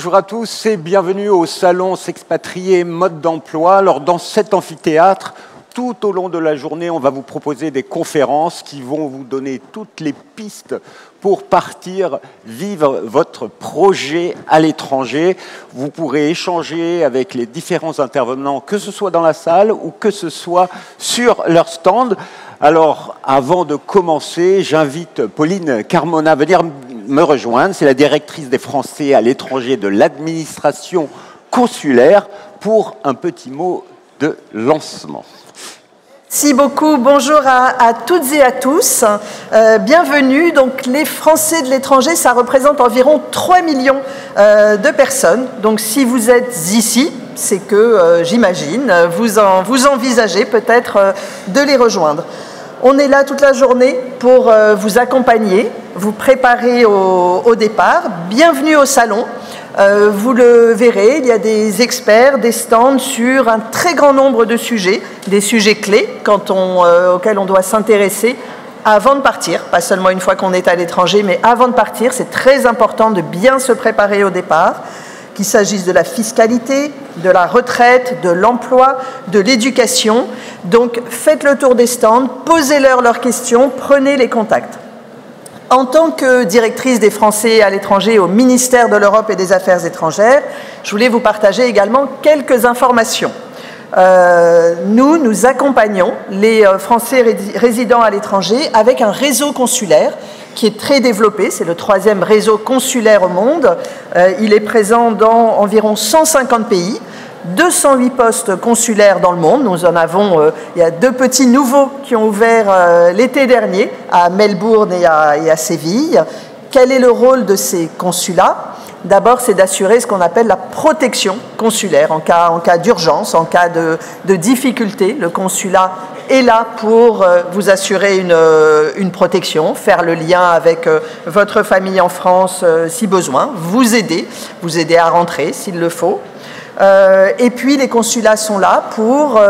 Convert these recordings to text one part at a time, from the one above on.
Bonjour à tous et bienvenue au Salon S'expatrier Mode d'Emploi. Alors dans cet amphithéâtre, tout au long de la journée, on va vous proposer des conférences qui vont vous donner toutes les pistes pour partir vivre votre projet à l'étranger. Vous pourrez échanger avec les différents intervenants, que ce soit dans la salle ou que ce soit sur leur stand. Alors, avant de commencer, j'invite Pauline Carmona à venir me rejoindre. C'est la directrice des Français à l'étranger de l'administration consulaire pour un petit mot de lancement. Merci beaucoup. Bonjour à toutes et à tous. Bienvenue. Donc, les Français de l'étranger, ça représente environ 3 millions de personnes. Donc, si vous êtes ici, c'est que, j'imagine, vous envisagez peut-être de les rejoindre. On est là toute la journée pour vous accompagner, vous préparer au départ. Bienvenue au salon. Vous le verrez, il y a des experts, des stands sur un très grand nombre de sujets, des sujets clés auxquels on doit s'intéresser avant de partir, pas seulement une fois qu'on est à l'étranger, mais avant de partir. C'est très important de bien se préparer au départ, qu'il s'agisse de la fiscalité, de la retraite, de l'emploi, de l'éducation. Donc faites le tour des stands, posez-leur leurs questions, prenez les contacts. En tant que directrice des Français à l'étranger au ministère de l'Europe et des Affaires étrangères, je voulais vous partager également quelques informations. Nous accompagnons les Français résidant à l'étranger avec un réseau consulaire qui est très développé. C'est le 3e réseau consulaire au monde. Il est présent dans environ 150 pays. 208 postes consulaires dans le monde. Nous en avons, il y a 2 petits nouveaux qui ont ouvert l'été dernier à Melbourne et à Séville. Quel est le rôle de ces consulats? D'abord, c'est d'assurer ce qu'on appelle la protection consulaire en cas d'urgence, en cas de difficulté. Le consulat est là pour vous assurer une protection, faire le lien avec votre famille en France si besoin, vous aider à rentrer s'il le faut. Et puis, les consulats sont là pour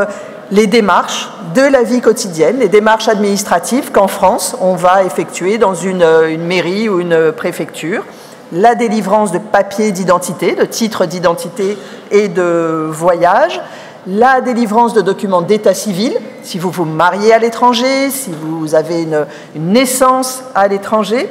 les démarches de la vie quotidienne, les démarches administratives qu'en France, on va effectuer dans une mairie ou une préfecture, la délivrance de papiers d'identité, de titres d'identité et de voyage, la délivrance de documents d'état civil, si vous vous mariez à l'étranger, si vous avez une naissance à l'étranger.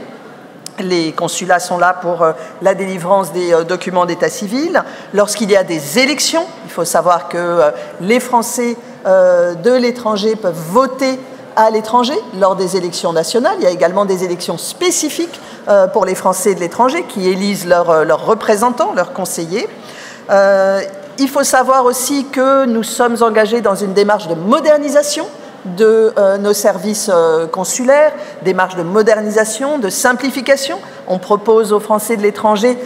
Les consulats sont là pour la délivrance des documents d'état civil. Lorsqu'il y a des élections, il faut savoir que les Français de l'étranger peuvent voter à l'étranger lors des élections nationales. Il y a également des élections spécifiques pour les Français de l'étranger qui élisent leurs représentants, leurs conseillers. Il faut savoir aussi que nous sommes engagés dans une démarche de modernisation de nos services consulaires, démarche de modernisation, de simplification. On propose aux Français de l'étranger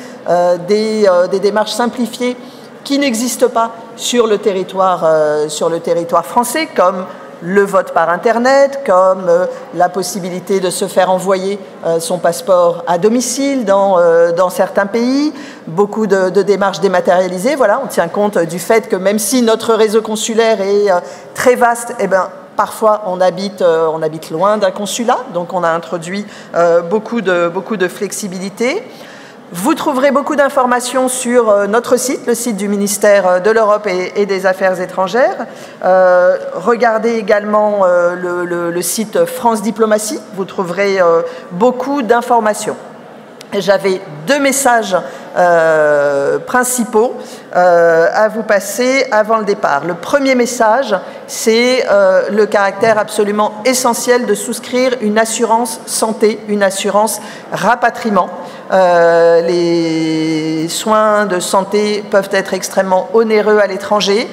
des démarches simplifiées qui n'existent pas sur le territoire français, comme le vote par Internet, comme la possibilité de se faire envoyer son passeport à domicile dans certains pays, beaucoup de démarches dématérialisées. Voilà, on tient compte du fait que même si notre réseau consulaire est très vaste, parfois, on habite loin d'un consulat, donc on a introduit beaucoup de flexibilité. Vous trouverez beaucoup d'informations sur notre site, le site du ministère de l'Europe et des Affaires étrangères. Regardez également le site France Diplomatie, vous trouverez beaucoup d'informations. J'avais 2 messages principaux à vous passer avant le départ. Le premier message, c'est le caractère absolument essentiel de souscrire une assurance santé, une assurance rapatriement. Les soins de santé peuvent être extrêmement onéreux à l'étranger.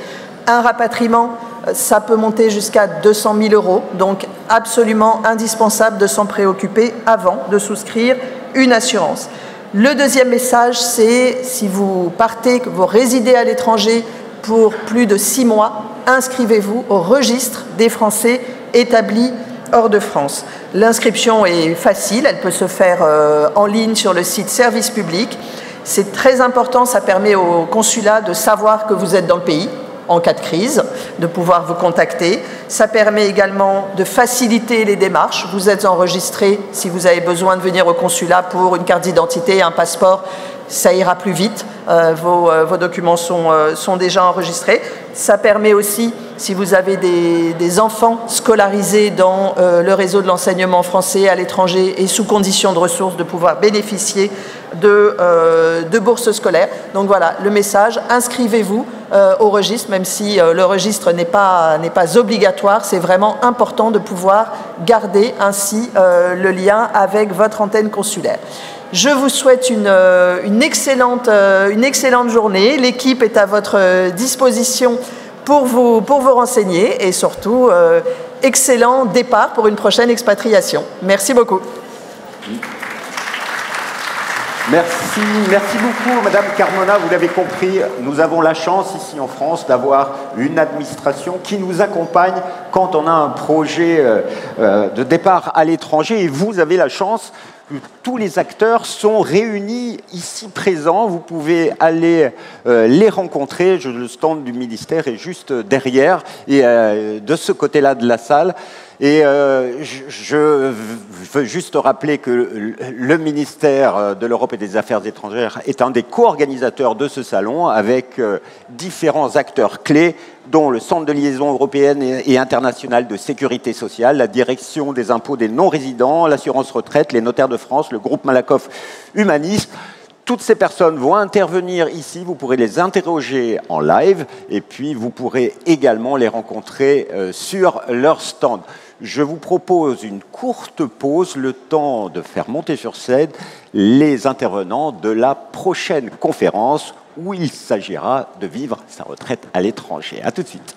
Un rapatriement, ça peut monter jusqu'à 200 000 €, donc absolument indispensable de s'en préoccuper avant de souscrire une assurance. Le deuxième message, c'est si vous partez, que vous résidez à l'étranger pour plus de 6 mois, inscrivez-vous au registre des Français établis hors de France. L'inscription est facile, elle peut se faire en ligne sur le site Service Public. C'est très important, ça permet au consulat de savoir que vous êtes dans le pays en cas de crise, de pouvoir vous contacter. Ça permet également de faciliter les démarches. Vous êtes enregistré si vous avez besoin de venir au consulat pour une carte d'identité, un passeport. ça ira plus vite. Vos documents sont déjà enregistrés. Ça permet aussi, si vous avez des enfants scolarisés dans le réseau de l'enseignement français à l'étranger et sous conditions de ressources, de pouvoir bénéficier de bourses scolaires. Donc voilà, le message, inscrivez-vous au registre, même si le registre n'est pas obligatoire. C'est vraiment important de pouvoir garder ainsi le lien avec votre antenne consulaire. Je vous souhaite une excellente journée. L'équipe est à votre disposition pour vous renseigner et surtout, excellent départ pour une prochaine expatriation. Merci beaucoup. Merci beaucoup, Madame Carmona. Vous l'avez compris, nous avons la chance ici en France d'avoir une administration qui nous accompagne quand on a un projet de départ à l'étranger. Et vous avez la chance que tous les acteurs sont réunis ici présents. Vous pouvez aller les rencontrer. Le stand du ministère est juste derrière et de ce côté-là de la salle. Et je veux juste rappeler que le ministère de l'Europe et des Affaires étrangères est un des co-organisateurs de ce salon avec différents acteurs clés, dont le Centre de liaison européenne et internationale de sécurité sociale, la Direction des impôts des non-résidents, l'assurance retraite, les notaires de France, le groupe Malakoff Humanisme. Toutes ces personnes vont intervenir ici, vous pourrez les interroger en live et puis vous pourrez également les rencontrer sur leur stand. Je vous propose une courte pause, le temps de faire monter sur scène les intervenants de la prochaine conférence où il s'agira de vivre sa retraite à l'étranger. À tout de suite.